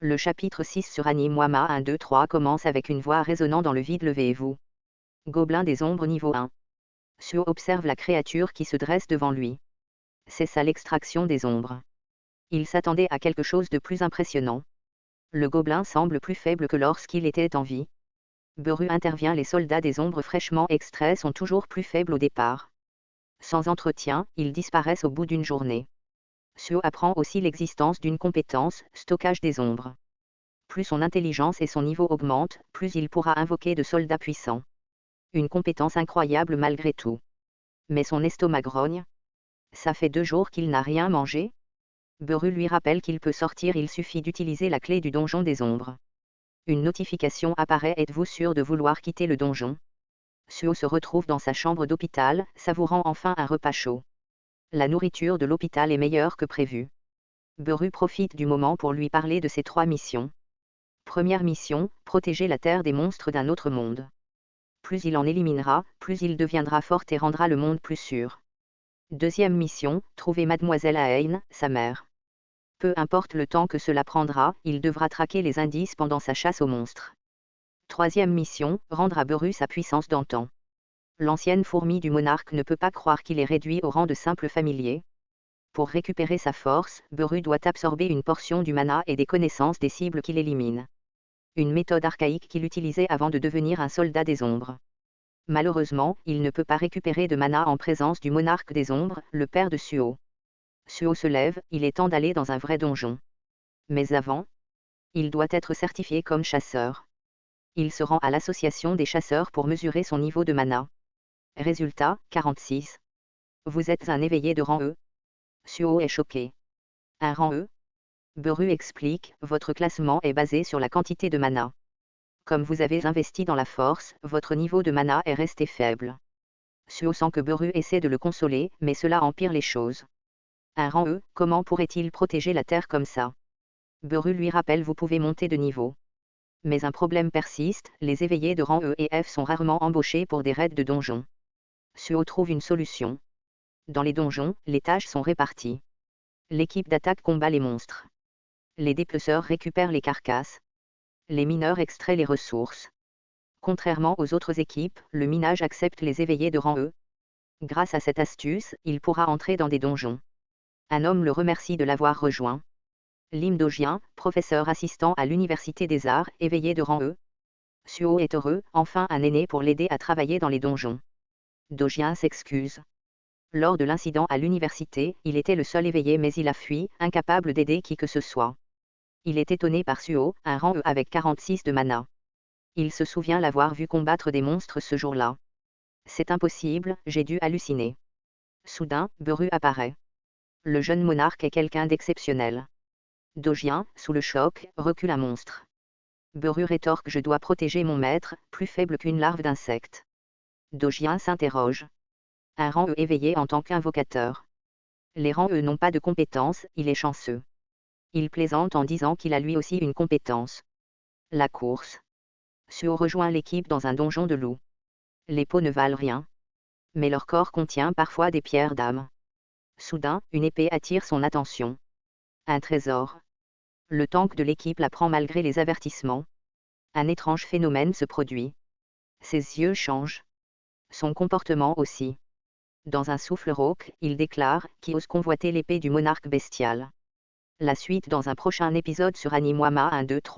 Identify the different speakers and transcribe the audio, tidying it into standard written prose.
Speaker 1: Le chapitre 6 sur Ani-Muama 1, 2, 3 commence avec une voix résonnant dans le vide. Levez-vous. Gobelin des ombres niveau 1. Suo observe la créature qui se dresse devant lui. C'est ça l'extraction des ombres. Il s'attendait à quelque chose de plus impressionnant. Le gobelin semble plus faible que lorsqu'il était en vie. Beru intervient. Les soldats des ombres fraîchement extraits sont toujours plus faibles au départ. Sans entretien, ils disparaissent au bout d'une journée. Suo apprend aussi l'existence d'une compétence, stockage des ombres. Plus son intelligence et son niveau augmentent, plus il pourra invoquer de soldats puissants. Une compétence incroyable malgré tout. Mais son estomac grogne. Ça fait 2 jours qu'il n'a rien mangé. Beru lui rappelle qu'il peut sortir, il suffit d'utiliser la clé du donjon des ombres. Une notification apparaît. Êtes-vous sûr de vouloir quitter le donjon? Suo se retrouve dans sa chambre d'hôpital, savourant enfin un repas chaud. La nourriture de l'hôpital est meilleure que prévu. Beru profite du moment pour lui parler de ses 3 missions. Première mission, protéger la Terre des monstres d'un autre monde. Plus il en éliminera, plus il deviendra fort et rendra le monde plus sûr. Deuxième mission, trouver Mademoiselle Aein, sa mère. Peu importe le temps que cela prendra, il devra traquer les indices pendant sa chasse aux monstres. Troisième mission, rendre à Beru sa puissance d'antan. L'ancienne fourmi du monarque ne peut pas croire qu'il est réduit au rang de simple familier. Pour récupérer sa force, Beru doit absorber une portion du mana et des connaissances des cibles qu'il élimine. Une méthode archaïque qu'il utilisait avant de devenir un soldat des ombres. Malheureusement, il ne peut pas récupérer de mana en présence du monarque des ombres, le père de Suo. Suo se lève, il est temps d'aller dans un vrai donjon. Mais avant, il doit être certifié comme chasseur. Il se rend à l'association des chasseurs pour mesurer son niveau de mana. Résultat, 46. Vous êtes un éveillé de rang E. Suo est choqué. Un rang E? Beru explique, votre classement est basé sur la quantité de mana. Comme vous avez investi dans la force, votre niveau de mana est resté faible. Suo sent que Beru essaie de le consoler, mais cela empire les choses. Un rang E, comment pourrait-il protéger la Terre comme ça? Beru lui rappelle, vous pouvez monter de niveau. Mais un problème persiste, les éveillés de rang E et F sont rarement embauchés pour des raids de donjons. Suo trouve une solution. Dans les donjons, les tâches sont réparties. L'équipe d'attaque combat les monstres. Les dépeceurs récupèrent les carcasses. Les mineurs extraient les ressources. Contrairement aux autres équipes, le minage accepte les éveillés de rang E. Grâce à cette astuce, il pourra entrer dans des donjons. Un homme le remercie de l'avoir rejoint. Lim Dojien, professeur assistant à l'Université des Arts, éveillé de rang E. Suo est heureux, enfin un aîné pour l'aider à travailler dans les donjons. Dojien s'excuse. Lors de l'incident à l'université, il était le seul éveillé mais il a fui, incapable d'aider qui que ce soit. Il est étonné par Suo, un rang E avec 46 de mana. Il se souvient l'avoir vu combattre des monstres ce jour-là. C'est impossible, j'ai dû halluciner. Soudain, Beru apparaît. Le jeune monarque est quelqu'un d'exceptionnel. Dojien, sous le choc, recule un monstre. Beru rétorque, je dois protéger mon maître, plus faible qu'une larve d'insecte. Dojien s'interroge. Un rang E éveillé en tant qu'invocateur. Les rangs E n'ont pas de compétence, il est chanceux. Il plaisante en disant qu'il a lui aussi une compétence. La course. Suo rejoint l'équipe dans un donjon de loups. Les peaux ne valent rien. Mais leur corps contient parfois des pierres d'âme. Soudain, une épée attire son attention. Un trésor. Le tank de l'équipe la prend malgré les avertissements. Un étrange phénomène se produit. Ses yeux changent. Son comportement aussi. Dans un souffle rauque, il déclare, qui ose convoiter l'épée du monarque bestial. La suite dans un prochain épisode sur Ani-Muama 1, 2, 3.